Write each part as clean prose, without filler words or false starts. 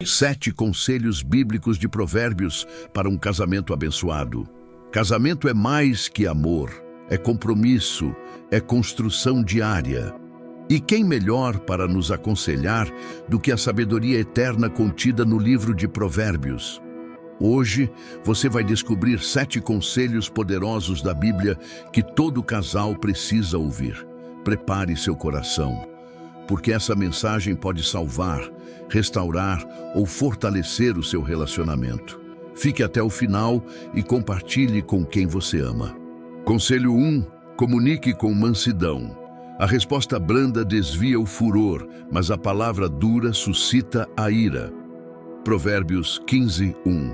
7 conselhos bíblicos de Provérbios para um casamento abençoado. Casamento é mais que amor, é compromisso, é construção diária. E quem melhor para nos aconselhar do que a sabedoria eterna contida no livro de Provérbios? Hoje, você vai descobrir 7 conselhos poderosos da Bíblia que todo casal precisa ouvir. Prepare seu coração, porque essa mensagem pode salvar, restaurar ou fortalecer o seu relacionamento. Fique até o final e compartilhe com quem você ama. Conselho 1. Comunique com mansidão. A resposta branda desvia o furor, mas a palavra dura suscita a ira. Provérbios 15:1.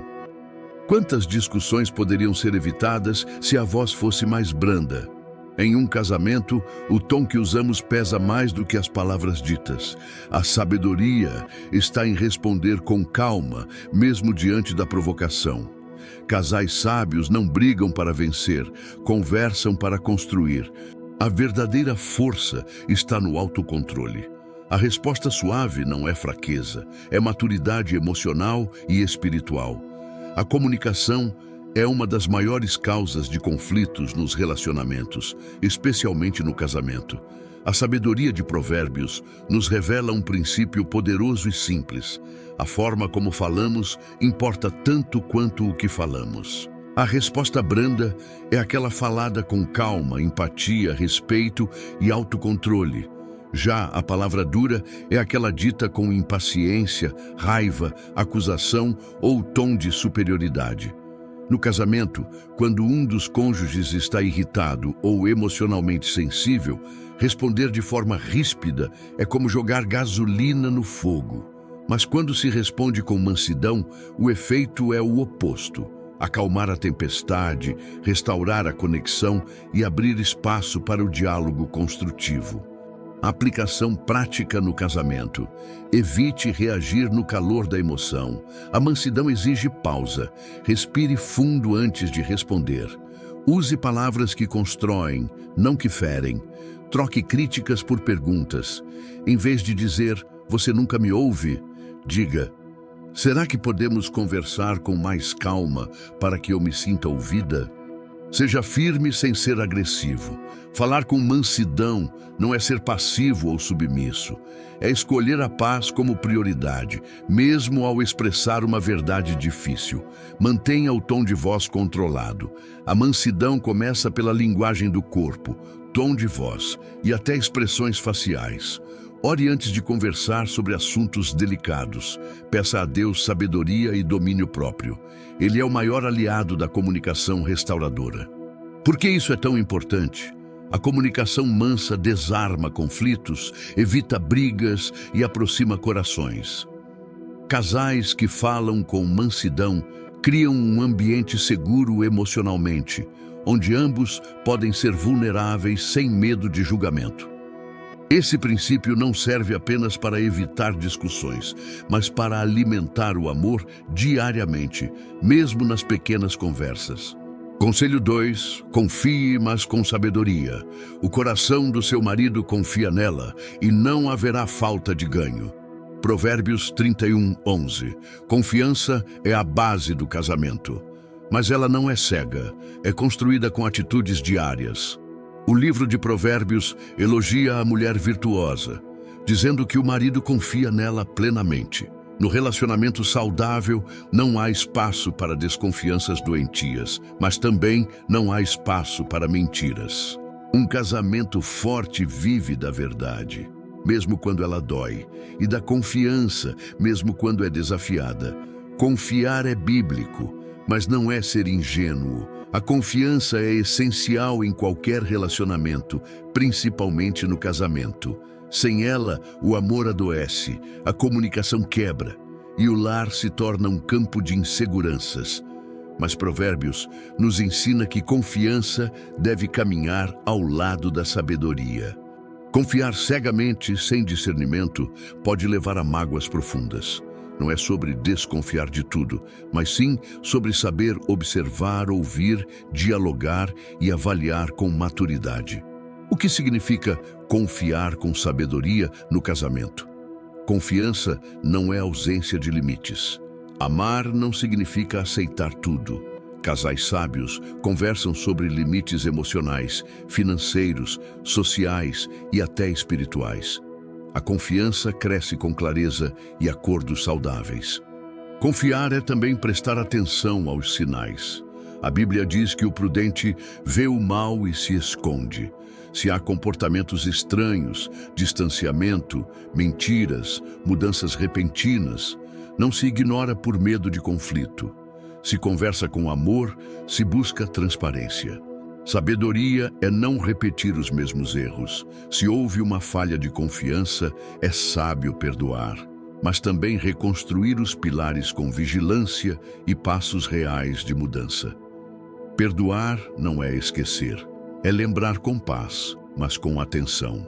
Quantas discussões poderiam ser evitadas se a voz fosse mais branda? Em um casamento, o tom que usamos pesa mais do que as palavras ditas. A sabedoria está em responder com calma, mesmo diante da provocação. Casais sábios não brigam para vencer, conversam para construir. A verdadeira força está no autocontrole. A resposta suave não é fraqueza, é maturidade emocional e espiritual. A comunicação é uma das maiores causas de conflitos nos relacionamentos, especialmente no casamento. A sabedoria de Provérbios nos revela um princípio poderoso e simples. A forma como falamos importa tanto quanto o que falamos. A resposta branda é aquela falada com calma, empatia, respeito e autocontrole. Já a palavra dura é aquela dita com impaciência, raiva, acusação ou tom de superioridade. No casamento, quando um dos cônjuges está irritado ou emocionalmente sensível, responder de forma ríspida é como jogar gasolina no fogo. Mas quando se responde com mansidão, o efeito é o oposto. Acalmar a tempestade, restaurar a conexão e abrir espaço para o diálogo construtivo. Aplicação prática no casamento. Evite reagir no calor da emoção. A mansidão exige pausa. Respire fundo antes de responder. Use palavras que constroem, não que ferem. Troque críticas por perguntas. Em vez de dizer, "Você nunca me ouve", diga, "Será que podemos conversar com mais calma para que eu me sinta ouvida?" Seja firme sem ser agressivo. Falar com mansidão não é ser passivo ou submisso. É escolher a paz como prioridade, mesmo ao expressar uma verdade difícil. Mantenha o tom de voz controlado. A mansidão começa pela linguagem do corpo, tom de voz e até expressões faciais. Ore antes de conversar sobre assuntos delicados. Peça a Deus sabedoria e domínio próprio. Ele é o maior aliado da comunicação restauradora. Por que isso é tão importante? A comunicação mansa desarma conflitos, evita brigas e aproxima corações. Casais que falam com mansidão criam um ambiente seguro emocionalmente, onde ambos podem ser vulneráveis sem medo de julgamento. Esse princípio não serve apenas para evitar discussões, mas para alimentar o amor diariamente, mesmo nas pequenas conversas. Conselho 2. Confie, mas com sabedoria. O coração do seu marido confia nela e não haverá falta de ganho. Provérbios 31:11. Confiança é a base do casamento. Mas ela não é cega, é construída com atitudes diárias. O livro de Provérbios elogia a mulher virtuosa, dizendo que o marido confia nela plenamente. No relacionamento saudável, não há espaço para desconfianças doentias, mas também não há espaço para mentiras. Um casamento forte vive da verdade, mesmo quando ela dói, e da confiança, mesmo quando é desafiada. Confiar é bíblico, mas não é ser ingênuo. A confiança é essencial em qualquer relacionamento, principalmente no casamento. Sem ela, o amor adoece, a comunicação quebra e o lar se torna um campo de inseguranças. Mas Provérbios nos ensina que confiança deve caminhar ao lado da sabedoria. Confiar cegamente, sem discernimento, pode levar a mágoas profundas. Não é sobre desconfiar de tudo, mas sim sobre saber observar, ouvir, dialogar e avaliar com maturidade. O que significa confiar com sabedoria no casamento? Confiança não é ausência de limites. Amar não significa aceitar tudo. Casais sábios conversam sobre limites emocionais, financeiros, sociais e até espirituais. A confiança cresce com clareza e acordos saudáveis. Confiar é também prestar atenção aos sinais. A Bíblia diz que o prudente vê o mal e se esconde. Se há comportamentos estranhos, distanciamento, mentiras, mudanças repentinas, não se ignora por medo de conflito. Se conversa com amor, se busca transparência. Sabedoria é não repetir os mesmos erros. Se houve uma falha de confiança, é sábio perdoar, mas também reconstruir os pilares com vigilância e passos reais de mudança. Perdoar não é esquecer, é lembrar com paz, mas com atenção.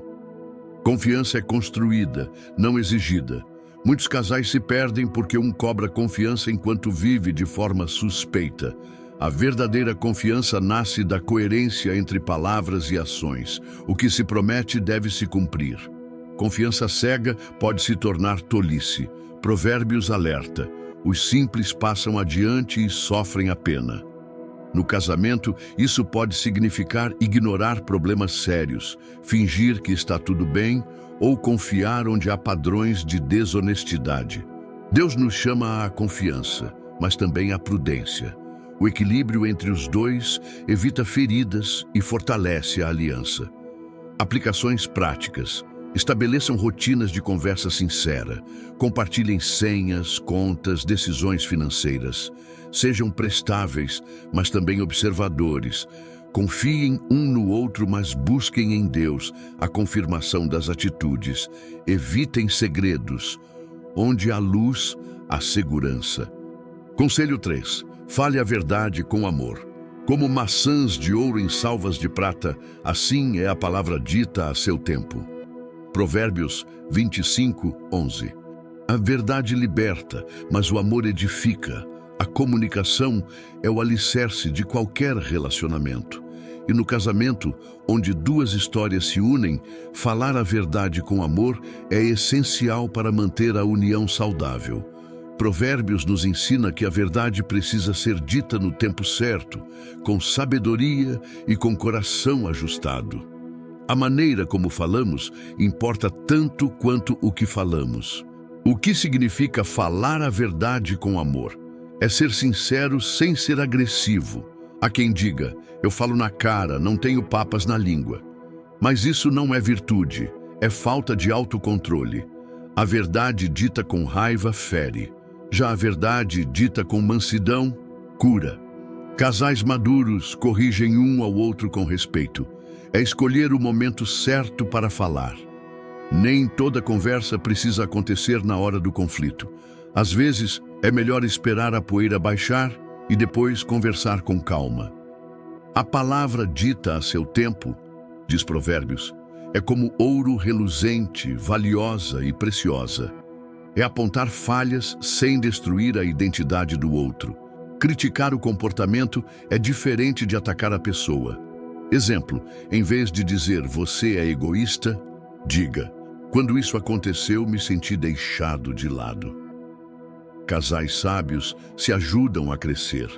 Confiança é construída, não exigida. Muitos casais se perdem porque um cobra confiança enquanto vive de forma suspeita. A verdadeira confiança nasce da coerência entre palavras e ações. O que se promete deve se cumprir. Confiança cega pode se tornar tolice. Provérbios alerta: os simples passam adiante e sofrem a pena. No casamento, isso pode significar ignorar problemas sérios, fingir que está tudo bem ou confiar onde há padrões de desonestidade. Deus nos chama à confiança, mas também à prudência. O equilíbrio entre os dois evita feridas e fortalece a aliança. Aplicações práticas. Estabeleçam rotinas de conversa sincera. Compartilhem senhas, contas, decisões financeiras. Sejam prestáveis, mas também observadores. Confiem um no outro, mas busquem em Deus a confirmação das atitudes. Evitem segredos. Onde há luz, há segurança. Conselho 3. Fale a verdade com amor. Como maçãs de ouro em salvas de prata, assim é a palavra dita a seu tempo. Provérbios 25:11. A verdade liberta, mas o amor edifica. A comunicação é o alicerce de qualquer relacionamento. E no casamento, onde duas histórias se unem, falar a verdade com amor é essencial para manter a união saudável. Provérbios nos ensina que a verdade precisa ser dita no tempo certo, com sabedoria e com coração ajustado. A maneira como falamos importa tanto quanto o que falamos. O que significa falar a verdade com amor? É ser sincero sem ser agressivo. Há quem diga: eu falo na cara, não tenho papas na língua. Mas isso não é virtude, é falta de autocontrole. A verdade dita com raiva fere. Já a verdade dita com mansidão cura. Casais maduros corrigem um ao outro com respeito. É escolher o momento certo para falar. Nem toda conversa precisa acontecer na hora do conflito. Às vezes, é melhor esperar a poeira baixar e depois conversar com calma. A palavra dita a seu tempo, diz Provérbios, é como ouro reluzente, valiosa e preciosa. É apontar falhas sem destruir a identidade do outro. Criticar o comportamento é diferente de atacar a pessoa. Exemplo, em vez de dizer você é egoísta, diga: quando isso aconteceu, me senti deixado de lado. Casais sábios se ajudam a crescer,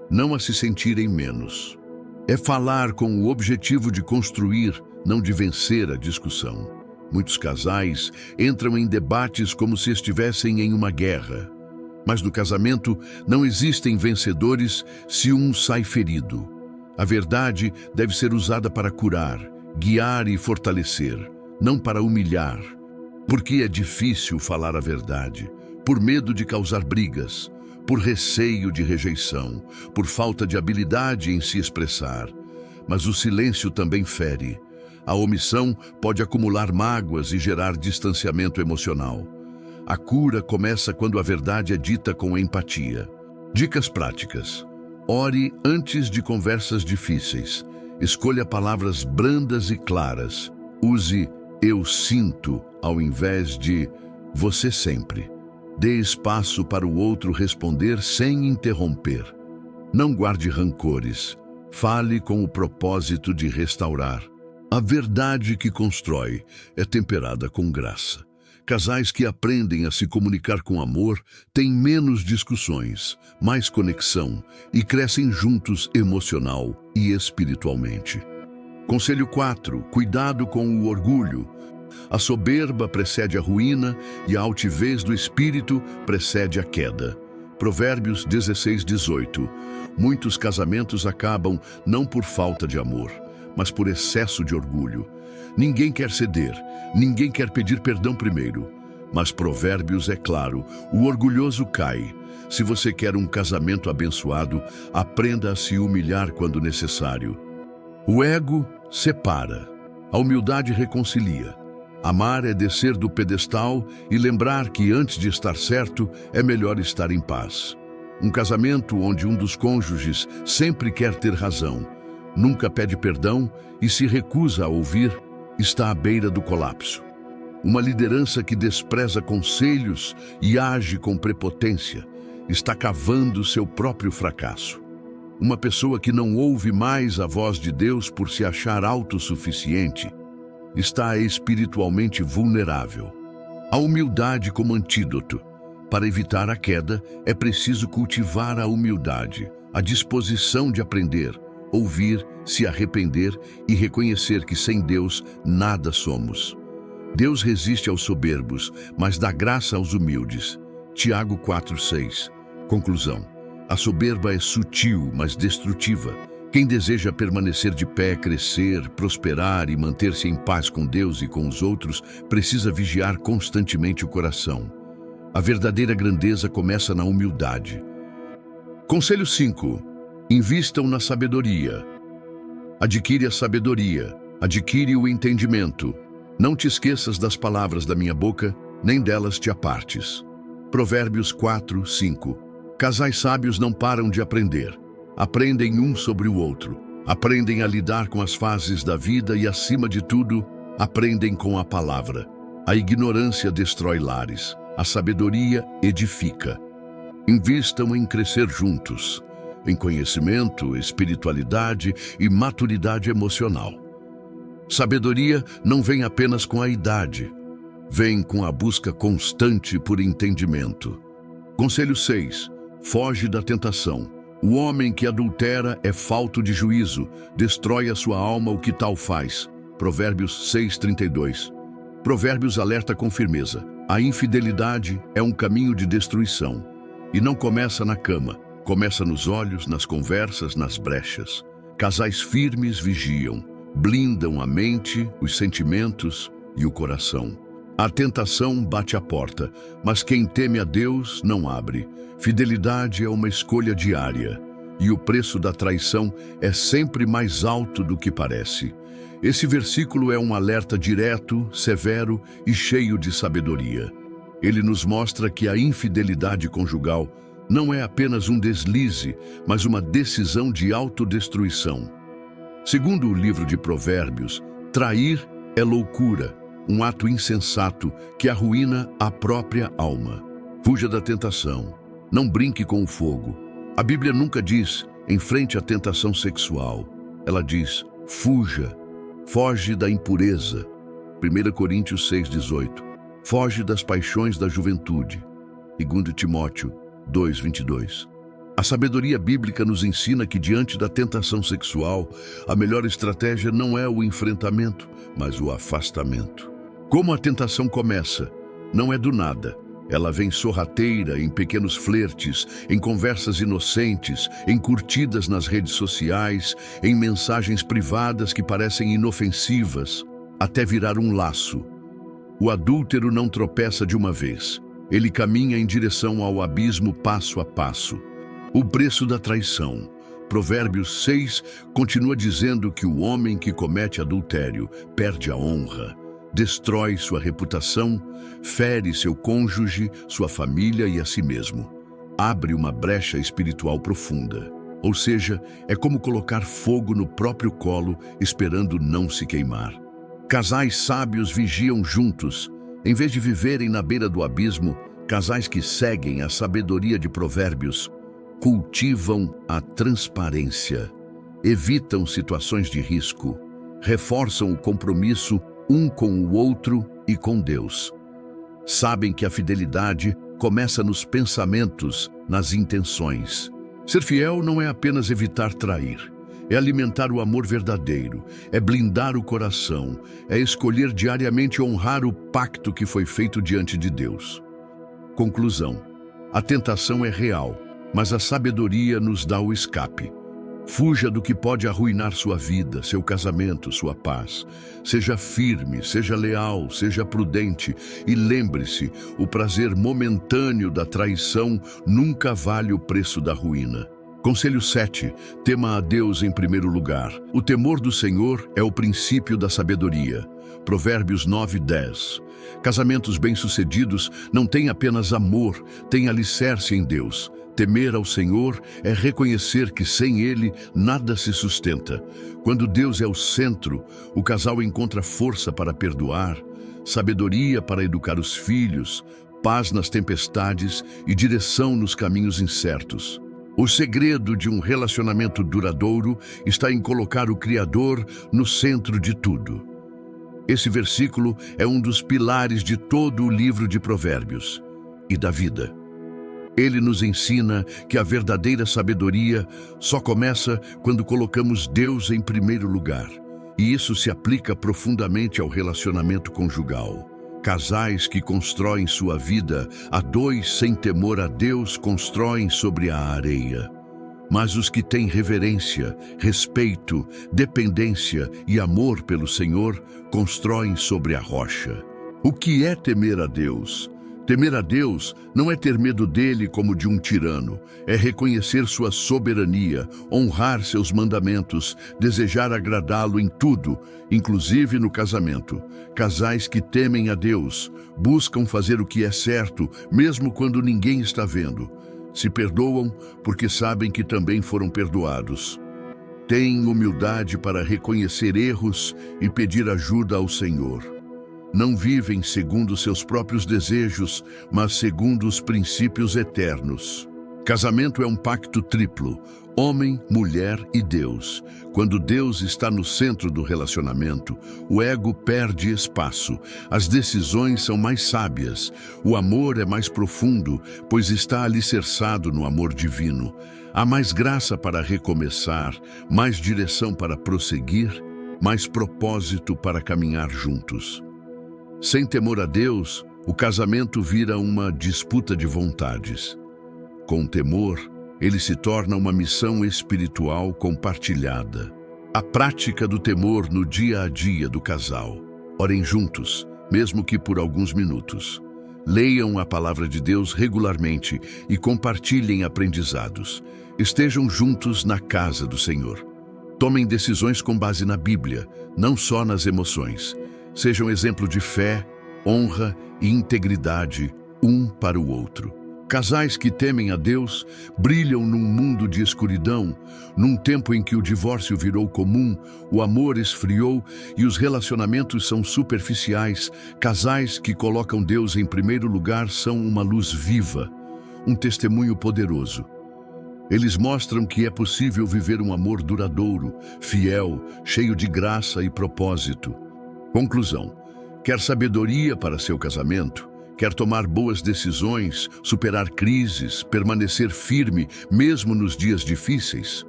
não a se sentirem menos. É falar com o objetivo de construir, não de vencer a discussão. Muitos casais entram em debates como se estivessem em uma guerra. Mas no casamento não existem vencedores se um sai ferido. A verdade deve ser usada para curar, guiar e fortalecer, não para humilhar. Porque é difícil falar a verdade, por medo de causar brigas, por receio de rejeição, por falta de habilidade em se expressar. Mas o silêncio também fere. A omissão pode acumular mágoas e gerar distanciamento emocional. A cura começa quando a verdade é dita com empatia. Dicas práticas. Ore antes de conversas difíceis. Escolha palavras brandas e claras. Use eu sinto ao invés de você sempre. Dê espaço para o outro responder sem interromper. Não guarde rancores. Fale com o propósito de restaurar. A verdade que constrói é temperada com graça. Casais que aprendem a se comunicar com amor têm menos discussões, mais conexão e crescem juntos emocional e espiritualmente. Conselho 4. Cuidado com o orgulho. A soberba precede a ruína e a altivez do espírito precede a queda. Provérbios 16:18. Muitos casamentos acabam não por falta de amor, mas por excesso de orgulho. Ninguém quer ceder, ninguém quer pedir perdão primeiro. Mas Provérbios é claro, o orgulhoso cai. Se você quer um casamento abençoado, aprenda a se humilhar quando necessário. O ego separa, a humildade reconcilia. Amar é descer do pedestal e lembrar que antes de estar certo, é melhor estar em paz. Um casamento onde um dos cônjuges sempre quer ter razão, nunca pede perdão e se recusa a ouvir, está à beira do colapso. Uma liderança que despreza conselhos e age com prepotência está cavando seu próprio fracasso. Uma pessoa que não ouve mais a voz de Deus por se achar autossuficiente está espiritualmente vulnerável. A humildade como antídoto. Para evitar a queda, é preciso cultivar a humildade, a disposição de aprender, ouvir, se arrepender e reconhecer que sem Deus nada somos. Deus resiste aos soberbos, mas dá graça aos humildes. Tiago 4:6. Conclusão. A soberba é sutil, mas destrutiva. Quem deseja permanecer de pé, crescer, prosperar e manter-se em paz com Deus e com os outros, precisa vigiar constantemente o coração. A verdadeira grandeza começa na humildade. Conselho 5. Invistam na sabedoria. Adquire a sabedoria, adquire o entendimento. Não te esqueças das palavras da minha boca, nem delas te apartes. Provérbios 4:5. Casais sábios não param de aprender. Aprendem um sobre o outro. Aprendem a lidar com as fases da vida e, acima de tudo, aprendem com a palavra. A ignorância destrói lares. A sabedoria edifica. Invistam em crescer juntos, em conhecimento, espiritualidade e maturidade emocional. Sabedoria não vem apenas com a idade, vem com a busca constante por entendimento. Conselho 6. Foge da tentação. O homem que adultera é falto de juízo, destrói a sua alma o que tal faz. Provérbios 6:32. Provérbios alerta com firmeza. A infidelidade é um caminho de destruição. E não começa na cama, começa nos olhos, nas conversas, nas brechas. Casais firmes vigiam, blindam a mente, os sentimentos e o coração. A tentação bate à porta, mas quem teme a Deus não abre. Fidelidade é uma escolha diária, e o preço da traição é sempre mais alto do que parece. Esse versículo é um alerta direto, severo e cheio de sabedoria. Ele nos mostra que a infidelidade conjugal não é apenas um deslize, mas uma decisão de autodestruição. Segundo o livro de Provérbios, trair é loucura, um ato insensato que arruína a própria alma. Fuja da tentação, não brinque com o fogo. A Bíblia nunca diz, enfrente a tentação sexual. Ela diz, fuja, foge da impureza. 1 Coríntios 6:18. Foge das paixões da juventude. 2 Timóteo 2:22. A sabedoria bíblica nos ensina que diante da tentação sexual, a melhor estratégia não é o enfrentamento, mas o afastamento. Como a tentação começa? Não é do nada. Ela vem sorrateira em pequenos flertes, em conversas inocentes, em curtidas nas redes sociais, em mensagens privadas que parecem inofensivas, até virar um laço. O adúltero não tropeça de uma vez. Ele caminha em direção ao abismo passo a passo. O preço da traição. Provérbios 6 continua dizendo que o homem que comete adultério perde a honra, destrói sua reputação, fere seu cônjuge, sua família e a si mesmo. Abre uma brecha espiritual profunda. Ou seja, é como colocar fogo no próprio colo, esperando não se queimar. Casais sábios vigiam juntos. Em vez de viverem na beira do abismo, casais que seguem a sabedoria de Provérbios cultivam a transparência, evitam situações de risco, reforçam o compromisso um com o outro e com Deus. Sabem que a fidelidade começa nos pensamentos, nas intenções. Ser fiel não é apenas evitar trair. É alimentar o amor verdadeiro, é blindar o coração, é escolher diariamente honrar o pacto que foi feito diante de Deus. Conclusão: a tentação é real, mas a sabedoria nos dá o escape. Fuja do que pode arruinar sua vida, seu casamento, sua paz. Seja firme, seja leal, seja prudente e lembre-se, o prazer momentâneo da traição nunca vale o preço da ruína. Conselho 7. Tema a Deus em primeiro lugar. O temor do Senhor é o princípio da sabedoria. Provérbios 9:10. Casamentos bem-sucedidos não têm apenas amor, têm alicerce em Deus. Temer ao Senhor é reconhecer que sem Ele nada se sustenta. Quando Deus é o centro, o casal encontra força para perdoar, sabedoria para educar os filhos, paz nas tempestades e direção nos caminhos incertos. O segredo de um relacionamento duradouro está em colocar o Criador no centro de tudo. Esse versículo é um dos pilares de todo o livro de Provérbios e da vida. Ele nos ensina que a verdadeira sabedoria só começa quando colocamos Deus em primeiro lugar. E isso se aplica profundamente ao relacionamento conjugal. Casais que constroem sua vida a dois sem temor a Deus constroem sobre a areia. Mas os que têm reverência, respeito, dependência e amor pelo Senhor constroem sobre a rocha. O que é temer a Deus? Temer a Deus não é ter medo dele como de um tirano, é reconhecer sua soberania, honrar seus mandamentos, desejar agradá-lo em tudo, inclusive no casamento. Casais que temem a Deus, buscam fazer o que é certo, mesmo quando ninguém está vendo. Se perdoam porque sabem que também foram perdoados. Têm humildade para reconhecer erros e pedir ajuda ao Senhor. Não vivem segundo seus próprios desejos, mas segundo os princípios eternos. Casamento é um pacto triplo: homem, mulher e Deus. Quando Deus está no centro do relacionamento, o ego perde espaço, as decisões são mais sábias, o amor é mais profundo, pois está alicerçado no amor divino. Há mais graça para recomeçar, mais direção para prosseguir, mais propósito para caminhar juntos. Sem temor a Deus, o casamento vira uma disputa de vontades. Com temor, ele se torna uma missão espiritual compartilhada. A prática do temor no dia a dia do casal. Orem juntos, mesmo que por alguns minutos. Leiam a palavra de Deus regularmente e compartilhem aprendizados. Estejam juntos na casa do Senhor. Tomem decisões com base na Bíblia, não só nas emoções. Sejam exemplo de fé, honra e integridade um para o outro. Casais que temem a Deus brilham num mundo de escuridão, num tempo em que o divórcio virou comum, o amor esfriou e os relacionamentos são superficiais. Casais que colocam Deus em primeiro lugar são uma luz viva, um testemunho poderoso. Eles mostram que é possível viver um amor duradouro, fiel, cheio de graça e propósito. Conclusão: quer sabedoria para seu casamento? Quer tomar boas decisões, superar crises, permanecer firme, mesmo nos dias difíceis?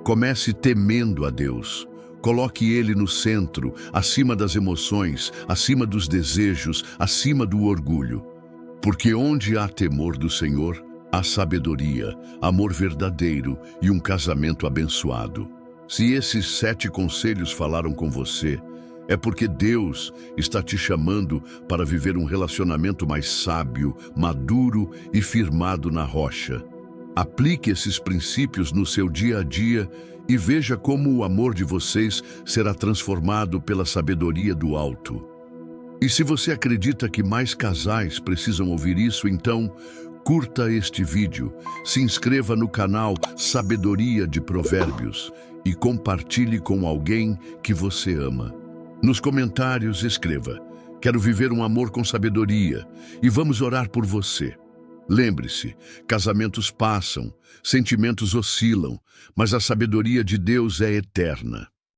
Comece temendo a Deus. Coloque Ele no centro, acima das emoções, acima dos desejos, acima do orgulho. Porque onde há temor do Senhor, há sabedoria, amor verdadeiro e um casamento abençoado. Se esses 7 conselhos falaram com você, é porque Deus está te chamando para viver um relacionamento mais sábio, maduro e firmado na rocha. Aplique esses princípios no seu dia a dia e veja como o amor de vocês será transformado pela sabedoria do alto. E se você acredita que mais casais precisam ouvir isso, então curta este vídeo, se inscreva no canal Sabedoria de Provérbios e compartilhe com alguém que você ama. Nos comentários escreva: quero viver um amor com sabedoria e vamos orar por você. Lembre-se, casamentos passam, sentimentos oscilam, mas a sabedoria de Deus é eterna.